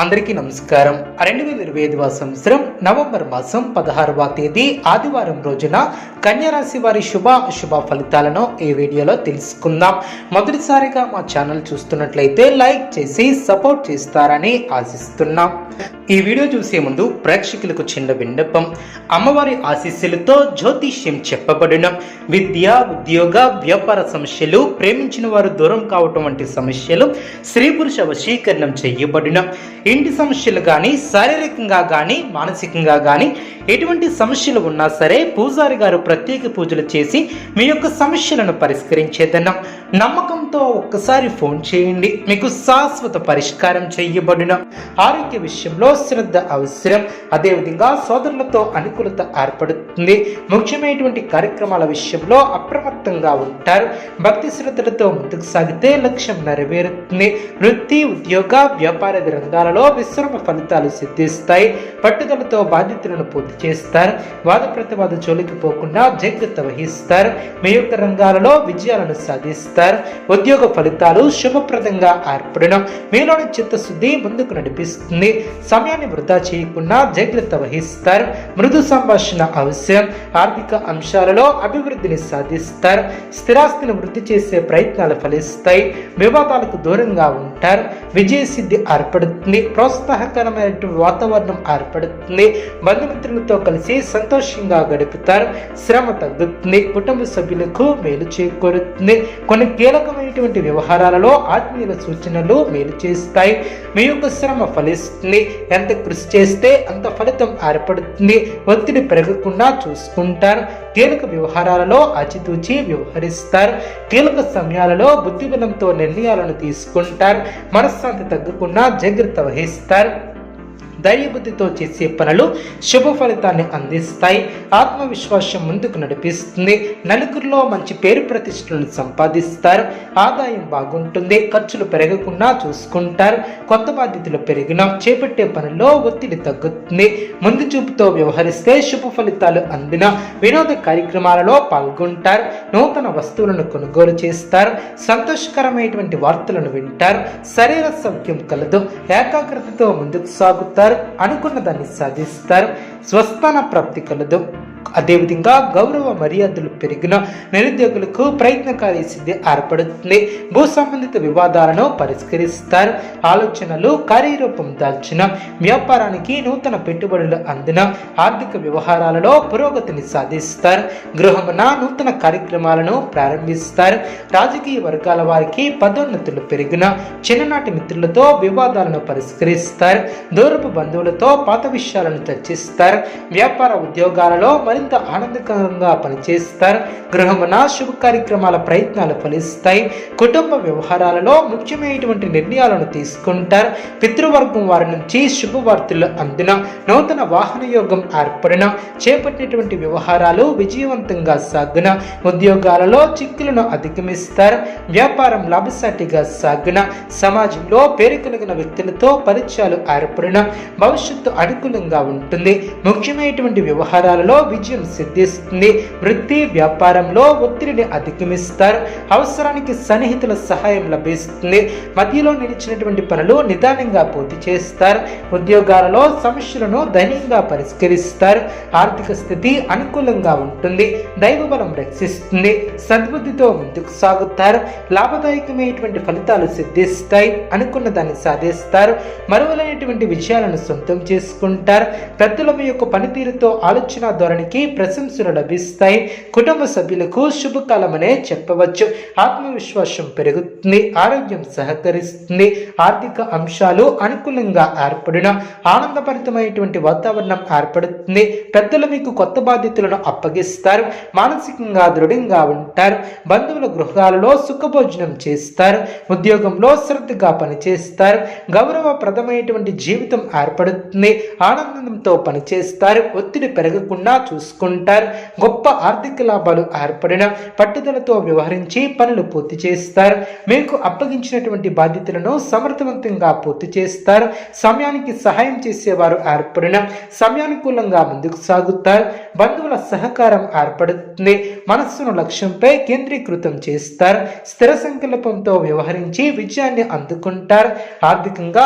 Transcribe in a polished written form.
అందరికీ నమస్కారం. 2025వ సంవత్సరం నవంబర్ మాసం 16వ తేదీ ఆదివారం రోజున కన్యారాశి వారి శుభ అశుభ ఫలితాలను ఈ వీడియోలో తెలుసుకుందాం. మొదటిసారిగా మా ఛానల్ చూస్తున్నట్లయితే లైక్ చేసి సపోర్ట్ చేస్తారని ఆశిస్తున్నాం. ఈ వీడియో చూసే ముందు ప్రేక్షకులకు చిన్న విన్నపం. అమ్మవారి ఆశీస్సులతో జ్యోతిష్యం చెప్పబడిన విద్య, ఉద్యోగ, వ్యాపార సమస్యలు, ప్రేమించిన వారు దూరం కావటం వంటి సమస్యలు, స్త్రీ పురుష వశీకరణం చేయబడిన ఇంటి సమస్యలు కానీ, శారీరకంగా కానీ, మానసికంగా కానీ ఎటువంటి సమస్యలు ఉన్నా సరే పూజారి గారు ప్రత్యేక పూజలు చేసి మీ యొక్క సమస్యలను పరిష్కరించేదన్నాం. నమ్మకంతో ఒక్కసారి ఫోన్ చేయండి, మీకు శాశ్వత పరిష్కారం చేయబడిన. ఆరోగ్య విషయంలో శ్రద్ధ అవసరం. అదేవిధంగా సోదరులతో అనుకూలత ఏర్పడుతుంది. ముఖ్యమైనటువంటి కార్యక్రమాల విషయంలో అప్రమత్తంగా ఉంటారు. భక్తి శ్రద్ధలతో ముందుకు సాగితే లక్ష్యం నెరవేరుతుంది. వృత్తి, ఉద్యోగ, వ్యాపార రంగాలలో విశ్రమ ఫలితాలు సిద్ధిస్తాయి. పట్టుదలతో బాధ్యతలను పూర్తి చేస్తారు. వాద ప్రతివాద జోలికి పోకుండా జాగ్రత్త వహిస్తారు. మీ యొక్క రంగాలలో విజయాలను సాధిస్తారు. ఉద్యోగ ఫలితాలు శుభప్రదంగా ఏర్పడడం మీలోని చిత్తశుద్ధి ముందుకు నడిపిస్తుంది. సమయాన్ని వృధా చేయకుండా జాగ్రత్త వహిస్తారు. మృదు సంభాషణ అవసరం. ఆర్థిక అంశాలలో అభివృద్ధిని సాధిస్తారు. స్థిరాస్తిని వృద్ధి చేసే ప్రయత్నాలు ఫలిస్తాయి. వివాదాలకు దూరంగా ఉంటారు. విజయ సిద్ధి ఏర్పడుతుంది. ప్రోత్సాహకరమైన వాతావరణం ఏర్పడుతుంది. బంధుమిత్రులతో కలిసి సంతోషంగా గడుపుతారు. శ్రమ తగ్గుతుంది. కుటుంబ సభ్యులకు మేలు చేకూరుతుంది. కొన్ని కీలకమైనటువంటి వ్యవహారాలలో ఆత్మీయుల సూచనలు మేలు చేస్తాయి. మీ యొక్క శ్రమ ఫలిస్తుంది. ఎంత కృషి చేస్తే అంత ఫలితం ఏర్పడుతుంది. ఒత్తిడి పెరగకుండా చూసుకుంటారు. కీలక వ్యవహారాలలో ఆచితూచి వ్యవహరిస్తారు. కీలక సమయాలలో బుద్ధిబలంతో నిర్ణయాలను తీసుకుంటారు. మనశ్శాంతి తగ్గకుండా జాగ్రత్త వహిస్తారు. ధైర్యబుద్ధితో చేసే పనులు శుభ ఫలితాన్ని అందిస్తాయి. ఆత్మవిశ్వాసం ముందుకు నడిపిస్తుంది. నలుగురిలో మంచి పేరు ప్రతిష్టలను సంపాదిస్తారు. ఆదాయం బాగుంటుంది. ఖర్చులు పెరగకుండా చూసుకుంటారు. కొత్త బాధ్యతలు పెరిగిన చేపట్టే పనుల్లో ఒత్తిడి తగ్గుతుంది. ముందు చూపుతో వ్యవహరిస్తే శుభ ఫలితాలు అందిన వినోద కార్యక్రమాలలో పాల్గొంటారు. నూతన వస్తువులను కొనుగోలు చేస్తారు. సంతోషకరమైనటువంటి వార్తలను వింటారు. శరీర సౌఖ్యం కలదు. ఏకాగ్రతతో ముందుకు సాగుతారు. అనుకున్న దాన్ని సాధిస్తారు. స్వస్థాన ప్రాప్తి కలదు. అదేవిధంగా గౌరవ మర్యాదలు పెరిగిన నిరుద్యోగులకు ప్రయత్నకారి సిద్ధి ఏర్పడుతుంది. భూ సంబంధిత వివాదాలను పరిష్కరిస్తారు. ఆలోచనలు కార్యరూపం దాల్చిన వ్యాపారానికి నూతన పెట్టుబడులు అందిన ఆర్థిక వ్యవహారాలలో పురోగతిని సాధిస్తారు. గృహమున నూతన కార్యక్రమాలను ప్రారంభిస్తారు. రాజకీయ వర్గాల వారికి పదోన్నతులు పెరిగిన చిన్ననాటి మిత్రులతో వివాదాలను పరిష్కరిస్తారు. దూరపు బంధువులతో పాత విషయాలను చర్చిస్తారు. వ్యాపార ఉద్యోగాలలో మరింత ఆనందకరంగా పనిచేస్తారు. గృహమున శుభ కార్యక్రమాల ప్రయత్నాలు ఫలిస్తాయి. కుటుంబ వ్యవహారాలలో ముఖ్యమైనటువంటి నిర్ణయాలను తీసుకుంటారు. పితృవర్గం వారి నుంచి శుభవార్తలు అందిన నూతన వాహన యోగం ఏర్పడిన చేపట్టినటువంటి వ్యవహారాలు విజయవంతంగా సాగిన ఉద్యోగాలలో చిక్కులను అధిగమిస్తారు. వ్యాపారం లాభసాటిగా సాగిన సమాజంలో పేరు కలిగిన వ్యక్తులతో పరిచయాలు ఏర్పడిన భవిష్యత్తు అనుకూలంగా ఉంటుంది. ముఖ్యమైనటువంటి వ్యవహారాలలో విజయం సిద్ధిస్తుంది. వృత్తి వ్యాపారంలో ఒత్తిడిని అధిగమిస్తారు. అవసరానికి సన్నిహితుల సహాయం లభిస్తుంది. మధ్యలో నిలిచినటువంటి పనులు నిదానంగా పూర్తి చేస్తారు. ఉద్యోగాలలో సమస్యలను ధైర్యంగా పరిష్కరిస్తారు. ఆర్థిక స్థితి అనుకూలంగా ఉంటుంది. దైవబలం రక్షిస్తుంది. సద్బుద్ధితో ముందుకు సాగుతారు. లాభదాయకమైనటువంటి ఫలితాలు సిద్ధిస్తాయి. అనుకున్న దాన్ని సాధిస్తారు. మరువలైనటువంటి విజయాలను సొంతం చేసుకుంటారు. పెద్దల యొక్క పనితీరుతో ఆలోచన ధోరణికి ప్రశంసలు లభిస్తాయి. కుటుంబ సభ్యులకు శుభకాలమనే చెప్పవచ్చు. ఆత్మవిశ్వాసం పెరుగుతుంది. ఆరోగ్యం సహకరిస్తుంది. ఆర్థిక అంశాలు అనుకూలంగా ఏర్పడిన ఆనందభరితమైనటువంటి వాతావరణం ఏర్పడుతుంది. పెద్దలు మీకు కొత్త బాధ్యతలను అప్పగిస్తారు. మానసికంగా దృఢంగా ఉంటారు. బంధువుల గృహాలలో సుఖభోజనం చేస్తారు. ఉద్యోగంలో శ్రద్ధగా పనిచేస్తారు. గౌరవప్రదమైనటువంటి జీవితం ఏర్పడుతుంది. ఆనందంతో పనిచేస్తారు. ఒత్తిడి పెరగకుండా చూసుకుంటారు. గొప్ప ఆర్థిక లాభాలు ఏర్పడిన పట్టుదలతో వ్యవహరించి పనులు పూర్తి చేస్తారు. మీకు అప్పగించినటువంటి బాధ్యతలను సమర్థవంతంగా పూర్తి చేస్తారు. సమయానికి సహాయం చేసేవారు ఏర్పడిన సమయానుకూలంగా ముందుకు సాగుతారు. బంధువుల సహకారం ఏర్పడుతుంది. మనస్సును లక్ష్యంపై కేంద్రీకృతం చేస్తారు. స్థిర సంకల్పంతో వ్యవహరించి విజయాన్ని అందుకుంటారు. ఆర్థికంగా